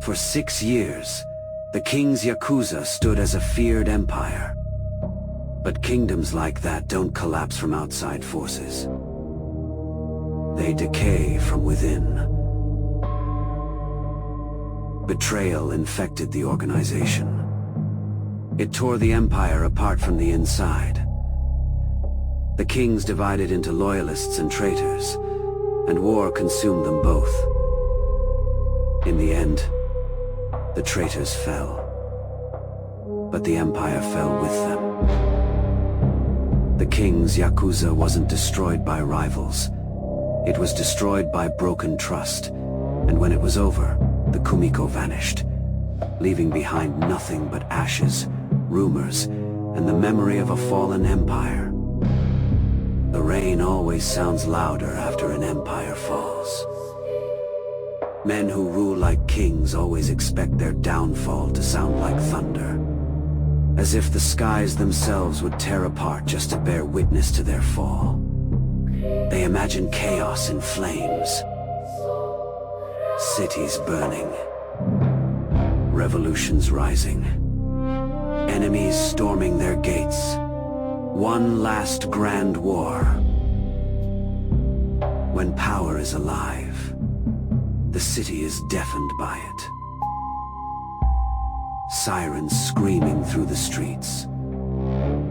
For 6 years, the king's Yakuza stood as a feared empire. But kingdoms like that don't collapse from outside forces. They decay from within. Betrayal infected the organization. It tore the empire apart from the inside. The kings divided into loyalists and traitors, and war consumed them both. In the end, the traitors fell. But the empire fell with them. The king's Yakuza wasn't destroyed by rivals. It was destroyed by broken trust, and when it was over, the Kumiko vanished, leaving behind nothing but ashes, rumors, and the memory of a fallen empire. The rain always sounds louder after an empire falls. Men who rule like kings always expect their downfall to sound like thunder, as if the skies themselves would tear apart just to bear witness to their fall. They imagine chaos in flames, cities burning, revolutions rising, enemies storming their gates. One last grand war. When power is alive, the city is deafened by it. Sirens screaming through the streets.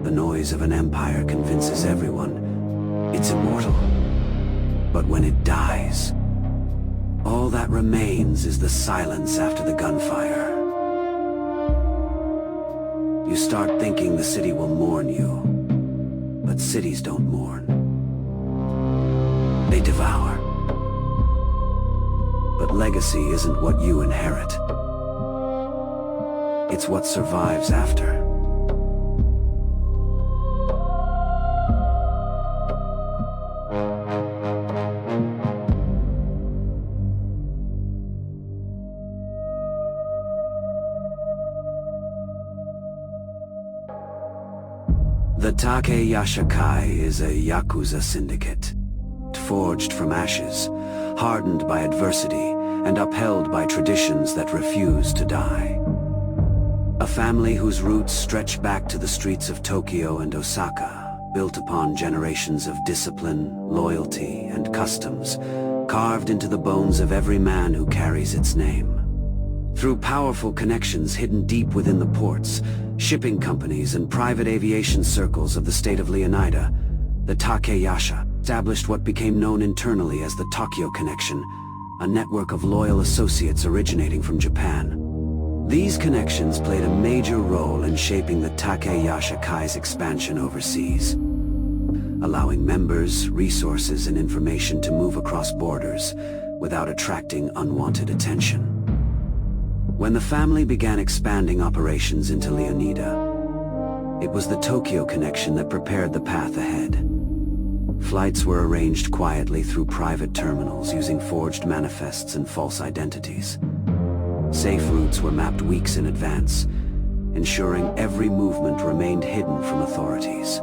The noise of an empire convinces everyone it's immortal. But when it dies, all that remains is the silence after the gunfire. You start thinking the city will mourn you, but cities don't mourn. They devour. But legacy isn't what you inherit. It's what survives after. The Takeyasha-Kai is a Yakuza syndicate, forged from ashes, hardened by adversity, and upheld by traditions that refuse to die. A family whose roots stretch back to the streets of Tokyo and Osaka, built upon generations of discipline, loyalty, and customs, carved into the bones of every man who carries its name. Through powerful connections hidden deep within the ports, shipping companies, and private aviation circles of the state of Leonida, the Takeyasha established what became known internally as the Tokyo Connection, a network of loyal associates originating from Japan. These connections played a major role in shaping the Takeyasha-Kai's expansion overseas, allowing members, resources, and information to move across borders without attracting unwanted attention. When the family began expanding operations into Leonida, it was the Tokyo Connection that prepared the path ahead. Flights were arranged quietly through private terminals using forged manifests and false identities. Safe routes were mapped weeks in advance, ensuring every movement remained hidden from authorities.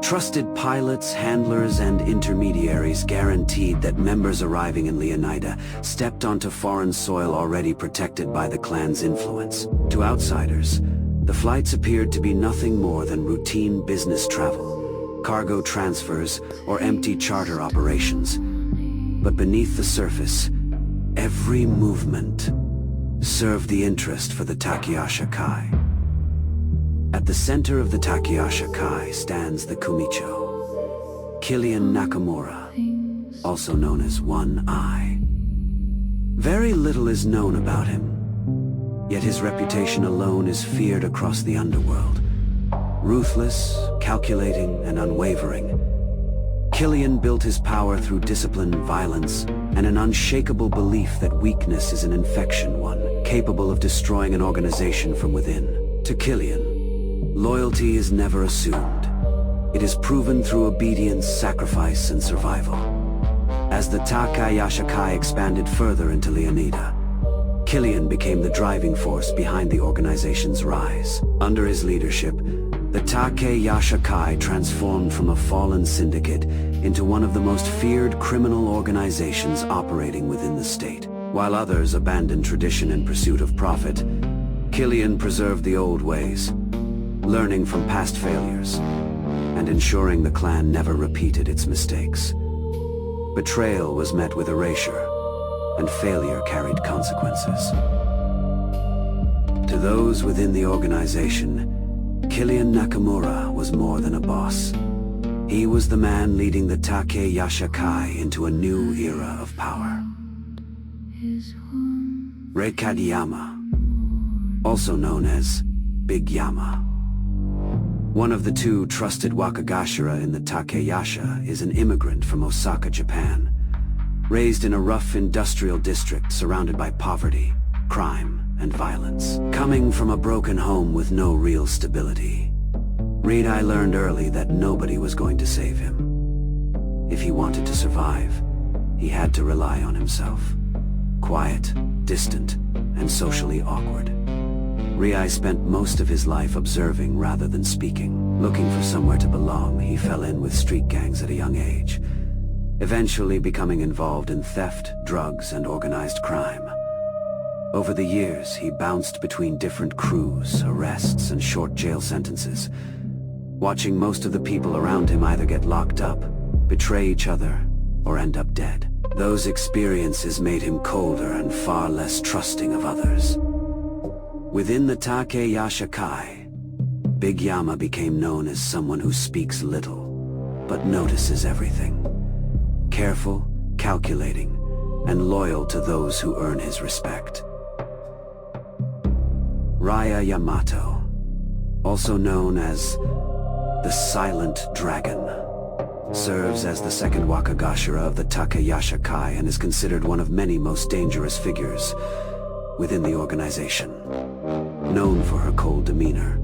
Trusted pilots, handlers, and intermediaries guaranteed that members arriving in Leonida stepped onto foreign soil already protected by the clan's influence. To outsiders, the flights appeared to be nothing more than routine business travel, cargo transfers, or empty charter operations. But beneath the surface, every movement served the interest for the Takeyasha-Kai. At the center of the Takeyasha-Kai stands the Kumicho, Killian Nakamura, also known as One Eye. Very little is known about him, yet his reputation alone is feared across the underworld. Ruthless, calculating, and unwavering, Killian built his power through discipline, violence, and an unshakable belief that weakness is an infection, one capable of destroying an organization from within. To Killian, loyalty is never assumed. It is proven through obedience, sacrifice, and survival. As the Takeyasha-Kai expanded further into Leonida, Killian became the driving force behind the organization's rise. Under his leadership, the Takeyasha-Kai transformed from a fallen syndicate into one of the most feared criminal organizations operating within the state. While others abandoned tradition in pursuit of profit, Killian preserved the old ways, learning from past failures, and ensuring the clan never repeated its mistakes. Betrayal was met with erasure, and failure carried consequences. To those within the organization, Killian Nakamura was more than a boss. He was the man leading the Takeyasha-Kai into a new era of power. Reikadiyama, also known as Big Yama. One of the two trusted Wakagashira in the Takeyasha is an immigrant from Osaka, Japan, raised in a rough industrial district surrounded by poverty, crime, and violence. Coming from a broken home with no real stability, Reidai learned early that nobody was going to save him. If he wanted to survive, he had to rely on himself. Quiet, distant, and socially awkward. Reidai spent most of his life observing rather than speaking. Looking for somewhere to belong, he fell in with street gangs at a young age, eventually becoming involved in theft, drugs, and organized crime. Over the years, he bounced between different crews, arrests, and short jail sentences, watching most of the people around him either get locked up, betray each other, or end up dead. Those experiences made him colder and far less trusting of others. Within the Takeyasha-Kai, Big Yama became known as someone who speaks little, but notices everything. Careful, calculating, and loyal to those who earn his respect. Raya Yamato, also known as the Silent Dragon, serves as the second Wakagashira of the Takeyasha-Kai and is considered one of many most dangerous figures within the organization. Known for her cold demeanor,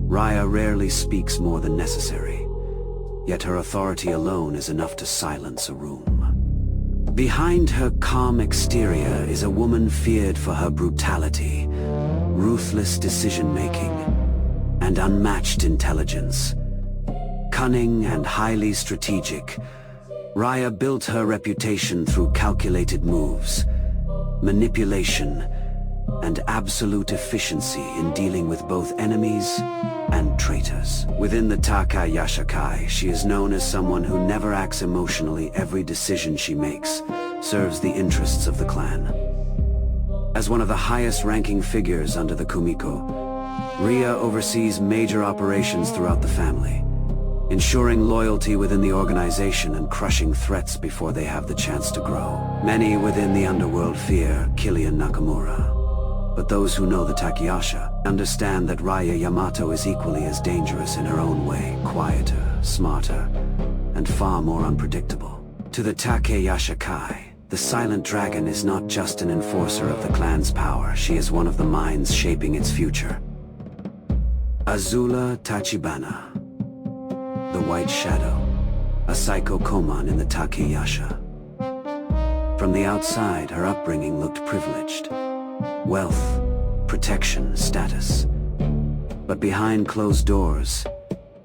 Raya rarely speaks more than necessary, yet her authority alone is enough to silence a room. Behind her calm exterior is a woman feared for her brutality, ruthless decision-making, and unmatched intelligence. Cunning and highly strategic, Raya built her reputation through calculated moves, manipulation, and absolute efficiency in dealing with both enemies and traitors. Within the Takeyasha-Kai, she is known as someone who never acts emotionally. Every decision she makes serves the interests of the clan. As one of the highest-ranking figures under the Kumiko, Ria oversees major operations throughout the family, ensuring loyalty within the organization and crushing threats before they have the chance to grow. Many within the underworld fear Killian Nakamura, but those who know the Takeyasha understand that Raya Yamato is equally as dangerous in her own way, quieter, smarter, and far more unpredictable. To the Takeyasha-Kai, the Silent Dragon is not just an enforcer of the clan's power, she is one of the minds shaping its future. Azula Tachibana, the White Shadow, a psycho Koman in the Takeyasha. From the outside, her upbringing looked privileged. Wealth, protection, status. But behind closed doors,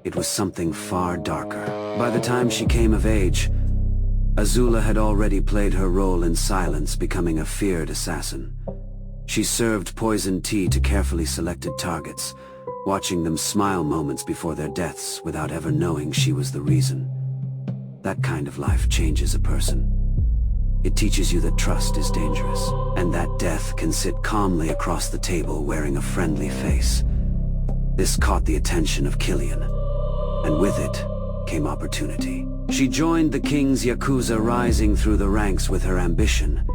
it was something far darker. By the time she came of age, Azula had already played her role in silence, becoming a feared assassin. She served poisoned tea to carefully selected targets, watching them smile moments before their deaths without ever knowing she was the reason. That kind of life changes a person. It teaches you that trust is dangerous, and that death can sit calmly across the table wearing a friendly face. This caught the attention of Killian, and with it came opportunity. She joined the king's Yakuza, rising through the ranks with her ambition.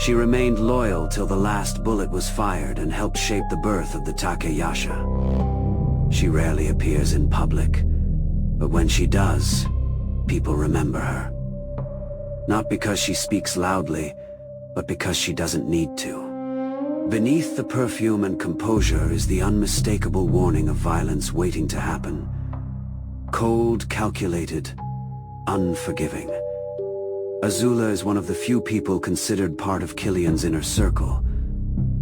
She remained loyal till the last bullet was fired and helped shape the birth of the Takeyasha. She rarely appears in public, but when she does, people remember her. Not because she speaks loudly, but because she doesn't need to. Beneath the perfume and composure is the unmistakable warning of violence waiting to happen. Cold, calculated, unforgiving. Azula is one of the few people considered part of Killian's inner circle,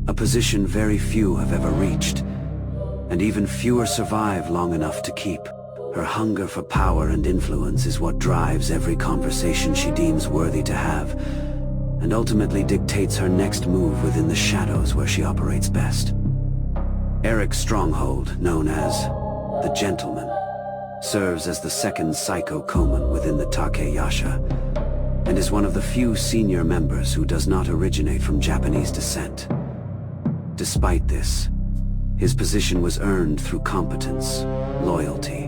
a position very few have ever reached, and even fewer survive long enough to keep. Her hunger for power and influence is what drives every conversation she deems worthy to have, and ultimately dictates her next move within the shadows where she operates best. Eric's stronghold, known as the Gentleman, serves as the second Psycho Koman within the Takeyasha, and is one of the few senior members who does not originate from Japanese descent. Despite this, his position was earned through competence, loyalty,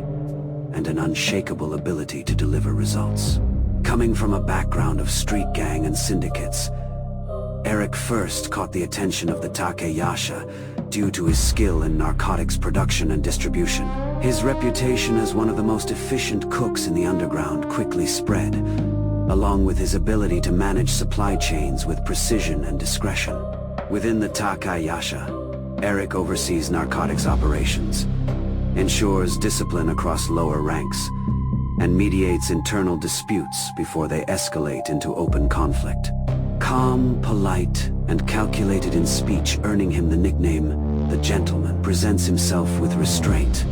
and an unshakable ability to deliver results. Coming from a background of street gang and syndicates, Eric first caught the attention of the Takeyasha due to his skill in narcotics production and distribution. His reputation as one of the most efficient cooks in the underground quickly spread, along with his ability to manage supply chains with precision and discretion. Within the Takeyasha, Eric oversees narcotics operations, ensures discipline across lower ranks, and mediates internal disputes before they escalate into open conflict. Calm, polite, and calculated in speech, earning him the nickname, the Gentleman, presents himself with restraint.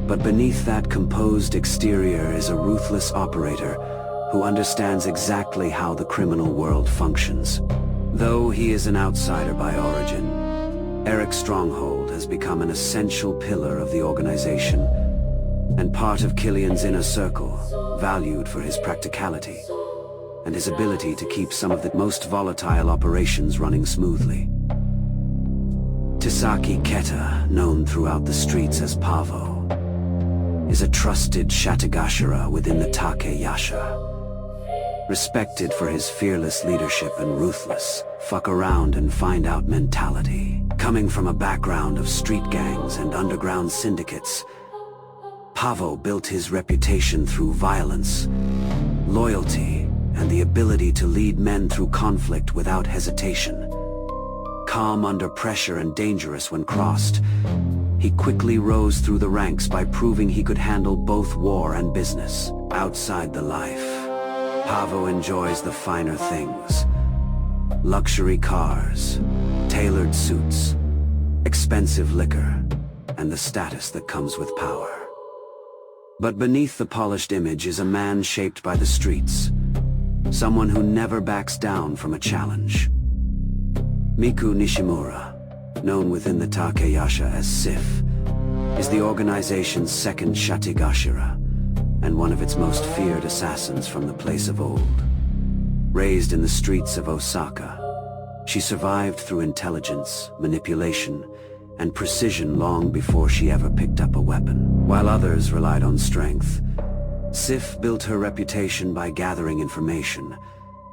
But beneath that composed exterior is a ruthless operator who understands exactly how the criminal world functions. Though he is an outsider by origin, Eric's stronghold has become an essential pillar of the organization and part of Killian's inner circle, valued for his practicality and his ability to keep some of the most volatile operations running smoothly. Tasaki Keta, known throughout the streets as Pavo, is a trusted Shatigashira within the Takeyasha. Respected for his fearless leadership and ruthless, fuck around and find out mentality. Coming from a background of street gangs and underground syndicates, Pavo built his reputation through violence, loyalty, and the ability to lead men through conflict without hesitation. Calm under pressure and dangerous when crossed, he quickly rose through the ranks by proving he could handle both war and business. Outside the life, Pavo enjoys the finer things. Luxury cars, tailored suits, expensive liquor, and the status that comes with power. But beneath the polished image is a man shaped by the streets, someone who never backs down from a challenge. Miku Nishimura, known within the Takeyasha as Sif, is the organization's second Shatigashira, and one of its most feared assassins from the place of old. Raised in the streets of Osaka, she survived through intelligence, manipulation, and precision long before she ever picked up a weapon. While others relied on strength, Sif built her reputation by gathering information,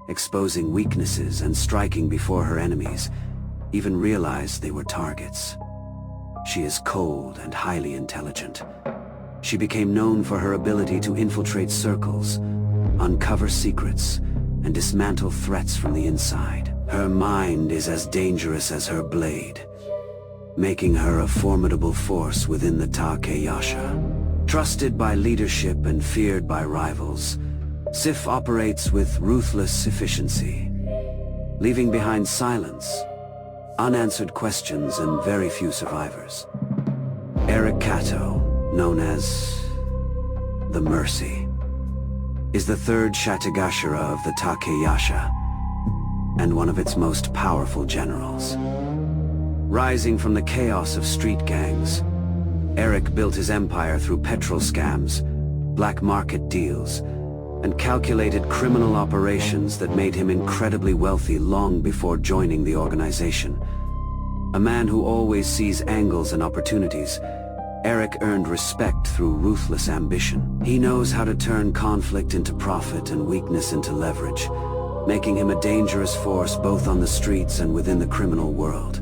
exposing weaknesses and striking before her enemies even realized they were targets. She is cold and highly intelligent. She became known for her ability to infiltrate circles, uncover secrets, and dismantle threats from the inside. Her mind is as dangerous as her blade, making her a formidable force within the Takeyasha. Trusted by leadership and feared by rivals, Sif operates with ruthless efficiency, leaving behind silence, unanswered questions, and very few survivors. Eric Kato, known as the Mercy, is the third Shatigashira of the Takeyasha, and one of its most powerful generals. Rising from the chaos of street gangs, Eric built his empire through petrol scams, black market deals, and calculated criminal operations that made him incredibly wealthy long before joining the organization. A man who always sees angles and opportunities, Eric earned respect through ruthless ambition. He knows how to turn conflict into profit and weakness into leverage, making him a dangerous force both on the streets and within the criminal world.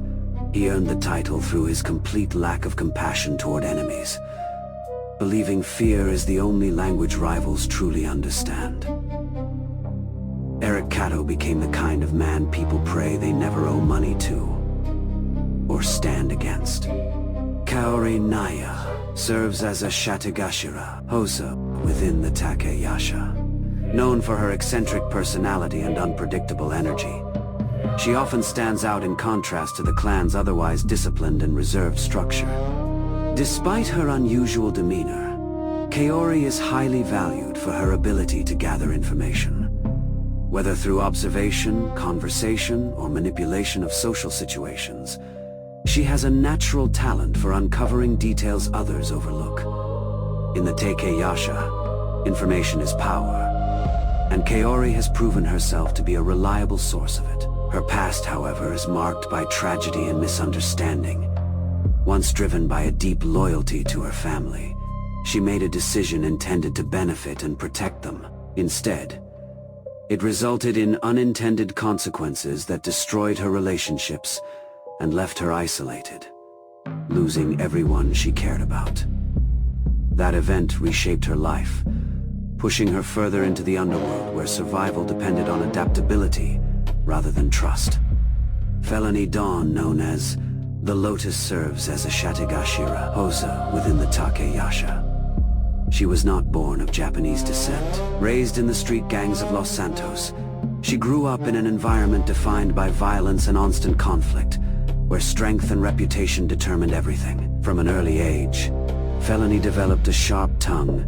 He earned the title through his complete lack of compassion toward enemies, believing fear is the only language rivals truly understand. Eric Kato became the kind of man people pray they never owe money to, or stand against. Kaori Naya serves as a Shatigashira, Hosa, within the Takeyasha. Known for her eccentric personality and unpredictable energy, she often stands out in contrast to the clan's otherwise disciplined and reserved structure. Despite her unusual demeanor, Kaori is highly valued for her ability to gather information. Whether through observation, conversation, or manipulation of social situations, she has a natural talent for uncovering details others overlook. In the Takeyasha, information is power, and Kaori has proven herself to be a reliable source of it. Her past, however, is marked by tragedy and misunderstanding. Once driven by a deep loyalty to her family, she made a decision intended to benefit and protect them. Instead, it resulted in unintended consequences that destroyed her relationships and left her isolated, losing everyone she cared about. That event reshaped her life, pushing her further into the underworld where survival depended on adaptability rather than trust. Felony Dawn, known as the Lotus, serves as a Shatigashira Hosa within the Takeyasha. She was not born of Japanese descent. Raised in the street gangs of Los Santos, she grew up in an environment defined by violence and constant conflict, where strength and reputation determined everything. From an early age, Felony developed a sharp tongue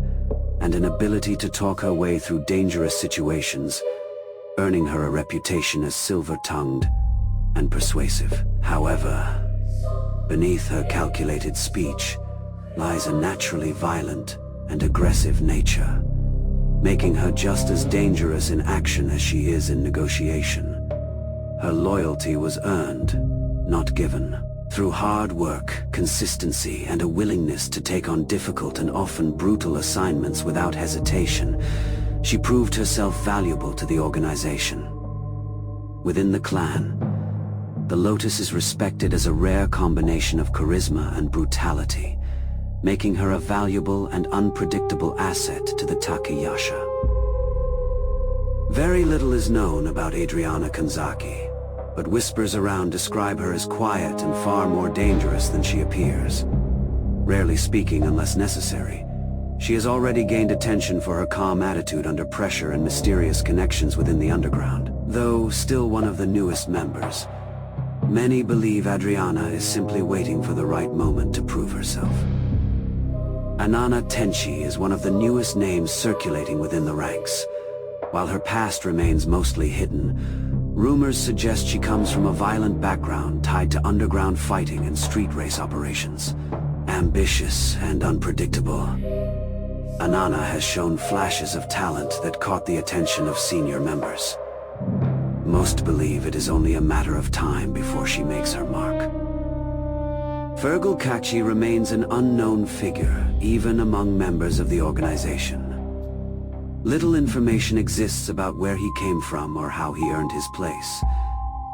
and an ability to talk her way through dangerous situations, earning her a reputation as silver-tongued and persuasive. However, beneath her calculated speech lies a naturally violent and aggressive nature, making her just as dangerous in action as she is in negotiation. Her loyalty was earned, not given. Through hard work, consistency, and a willingness to take on difficult and often brutal assignments without hesitation, she proved herself valuable to the organization. Within the clan, the Lotus is respected as a rare combination of charisma and brutality, making her a valuable and unpredictable asset to the Takeyasha. Very little is known about Adriana Kanzaki, but whispers around describe her as quiet and far more dangerous than she appears. Rarely speaking unless necessary, she has already gained attention for her calm attitude under pressure and mysterious connections within the underground. Though still one of the newest members, many believe Adriana is simply waiting for the right moment to prove herself. Anana Tenchi is one of the newest names circulating within the ranks. While her past remains mostly hidden, rumors suggest she comes from a violent background tied to underground fighting and street race operations. Ambitious and unpredictable, Anana has shown flashes of talent that caught the attention of senior members. Most believe it is only a matter of time before she makes her mark. Fergal Kachi remains an unknown figure, even among members of the organization. Little information exists about where he came from or how he earned his place,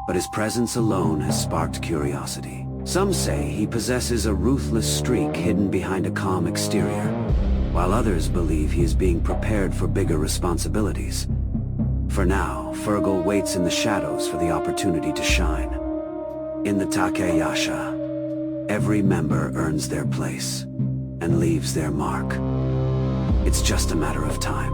but his presence alone has sparked curiosity. Some say he possesses a ruthless streak hidden behind a calm exterior, while others believe he is being prepared for bigger responsibilities. For now, Fergal waits in the shadows for the opportunity to shine. In the Takeyasha, every member earns their place and leaves their mark. It's just a matter of time.